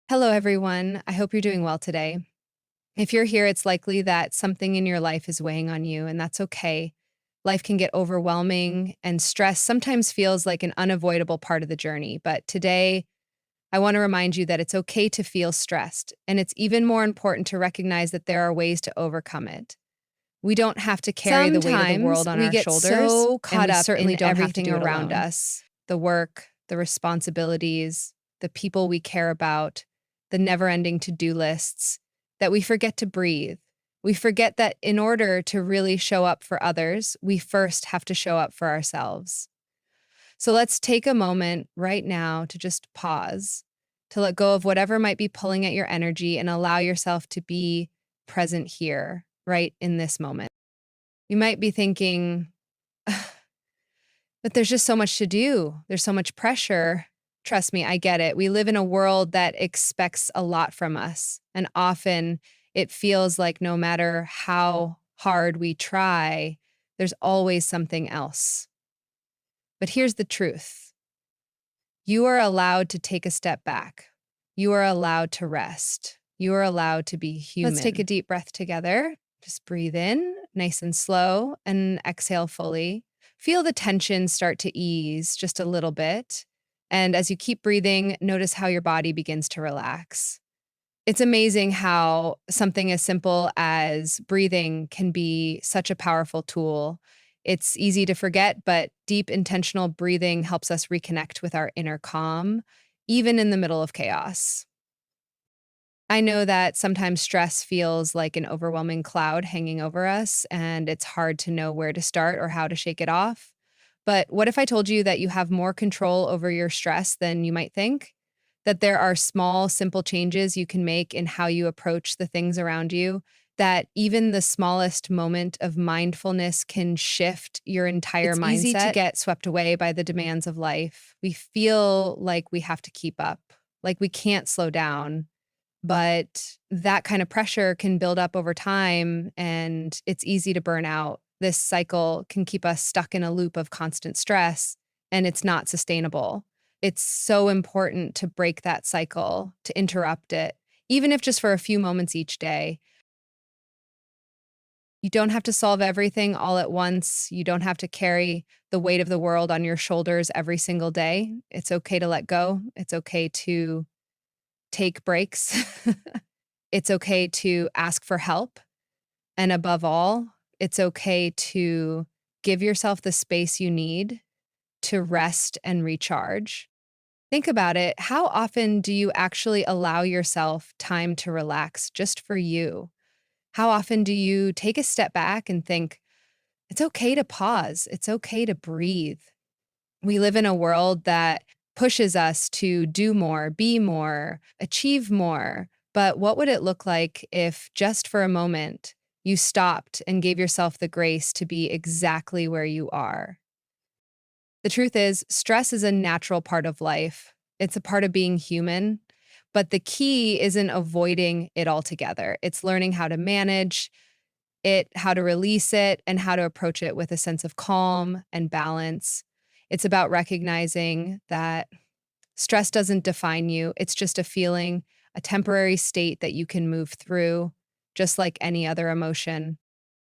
Hello, everyone. I hope you're doing well today. If you're here, it's likely that something in your life is weighing on you, and that's okay. Life can get overwhelming, and stress sometimes feels like an unavoidable part of the journey. But today, I want to remind you that it's okay to feel stressed, and it's even more important to recognize that there are ways to overcome it. We don't have to carry the weight of the Sometimes world on we our get shoulders, so and caught we up certainly in don't have to everything do it around alone. us. The work, the responsibilities, the people we care about, the never ending to do lists, that we forget to breathe. We forget that in order to really show up for others, we first have to show up for ourselves. So let's take a moment right now to just pause, to let go of whatever might be pulling at your energy and allow yourself to be present here, right in this moment. You might be thinking, but there's just so much to do. There's so much pressure. Trust me, I get it. We live in a world that expects a lot from us. And often it feels like no matter how hard we try, there's always something else. But here's the truth: you are allowed to take a step back. You are allowed to rest. You are allowed to be human. Let's take a deep breath together. Just breathe in, nice and slow, and exhale fully. Feel the tension start to ease just a little bit. And as you keep breathing, notice how your body begins to relax. It's amazing how something as simple as breathing can be such a powerful tool. It's easy to forget, but deep intentional breathing helps us reconnect with our inner calm, even in the middle of chaos. I know that sometimes stress feels like an overwhelming cloud hanging over us, and it's hard to know where to start or how to shake it off. But what if I told you that you have more control over your stress than you might think? That there are small, simple changes you can make in how you approach the things around you, that even the smallest moment of mindfulness can shift your entire It's mindset. Easy to get swept away by the demands of life. We feel like we have to keep up, like we can't slow down, but that kind of pressure can build up over time and it's easy to burn out. This cycle can keep us stuck in a loop of constant stress and it's not sustainable. It's so important to break that cycle, to interrupt it, even if just for a few moments each day. You don't have to solve everything all at once. You don't have to carry the weight of the world on your shoulders every single day. It's okay to let go. It's okay to take breaks. It's okay to ask for help. And above all, it's okay to give yourself the space you need to rest and recharge. Think about it. How often do you actually allow yourself time to relax just for you? How often do you take a step back and think, it's okay to pause, it's okay to breathe? We live in a world that pushes us to do more, be more, achieve more. But what would it look like if just for a moment you stopped and gave yourself the grace to be exactly where you are? The truth is, stress is a natural part of life. It's a part of being human. But the key isn't avoiding it altogether. It's learning how to manage it, how to release it, and how to approach it with a sense of calm and balance. It's about recognizing that stress doesn't define you. It's just a feeling, a temporary state that you can move through, just like any other emotion.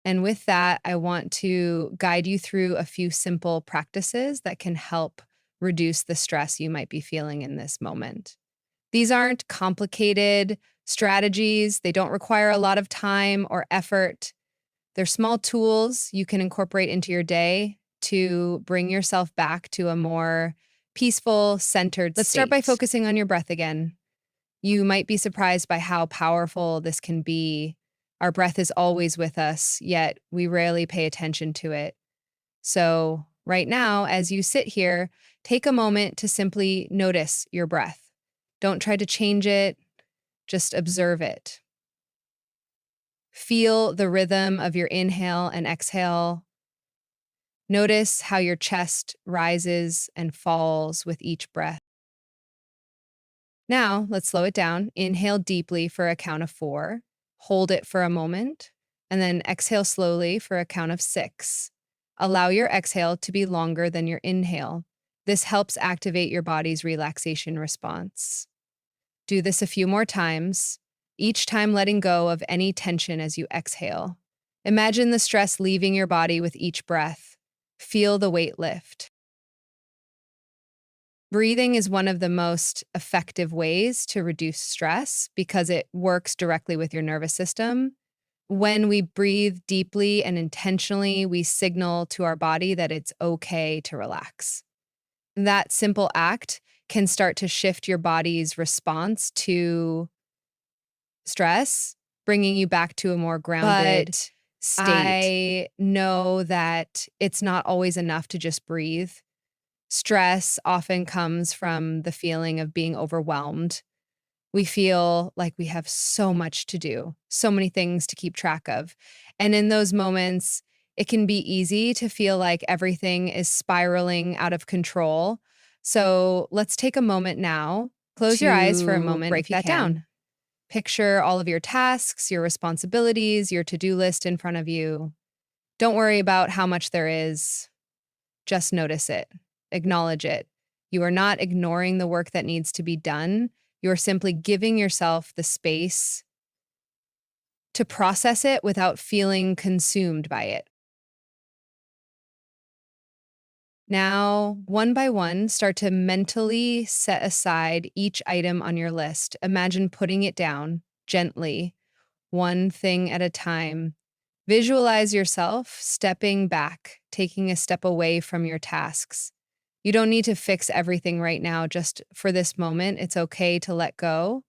And with that, I want to guide you through a few simple practices that can help reduce the stress you might be feeling in this moment. These aren't complicated strategies, they don't require a lot of time or effort. They're small tools you can incorporate into your day to bring yourself back to a more peaceful, centered Let's start by state. focusing on your breath again. You might be surprised by how powerful this can be. Our breath is always with us, yet we rarely pay attention to it. So, right now, as you sit here, take a moment to simply notice your breath. Don't try to change it, just observe it. Feel the rhythm of your inhale and exhale. Notice how your chest rises and falls with each breath. Now, let's slow it down. Inhale deeply for a count of 4. Hold it for a moment, and then exhale slowly for a count of 6. Allow your exhale to be longer than your inhale. This helps activate your body's relaxation response. Do this a few more times, each time letting go of any tension as you exhale. Imagine the stress leaving your body with each breath. Feel the weight lift. Breathing is one of the most effective ways to reduce stress because it works directly with your nervous system. When we breathe deeply and intentionally, we signal to our body that it's okay to relax. That simple act can start to shift your body's response to stress, bringing you back to a more grounded But state. I I know that it's not always enough to just breathe. Stress often comes from the feeling of being overwhelmed. We feel like we have so much to do, so many things to keep track of. And in those moments, it can be easy to feel like everything is spiraling out of control. So let's take a moment now. Close your eyes for a to moment break if you that can. down. Picture all of your tasks, your responsibilities, your to do list in front of you. Don't worry about how much there is. Just notice it, acknowledge it. You are not ignoring the work that needs to be done. You're simply giving yourself the space to process it without feeling consumed by it. Now, one by one, start to mentally set aside each item on your list. Imagine putting it down gently, one thing at a time. Visualize yourself stepping back, taking a step away from your tasks. You don't need to fix everything right now. Just for this moment, it's okay to let go.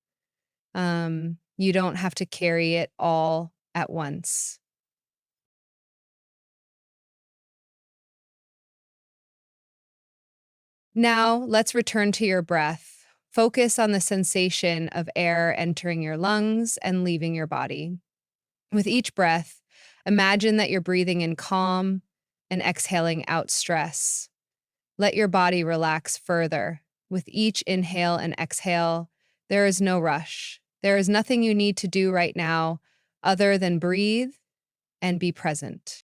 You don't have to carry it all at once. Now, let's return to your breath. Focus on the sensation of air entering your lungs and leaving your body. With each breath, imagine that you're breathing in calm and exhaling out stress. Let your body relax further. With each inhale and exhale, there is no rush. There is nothing you need to do right now other than breathe and be present.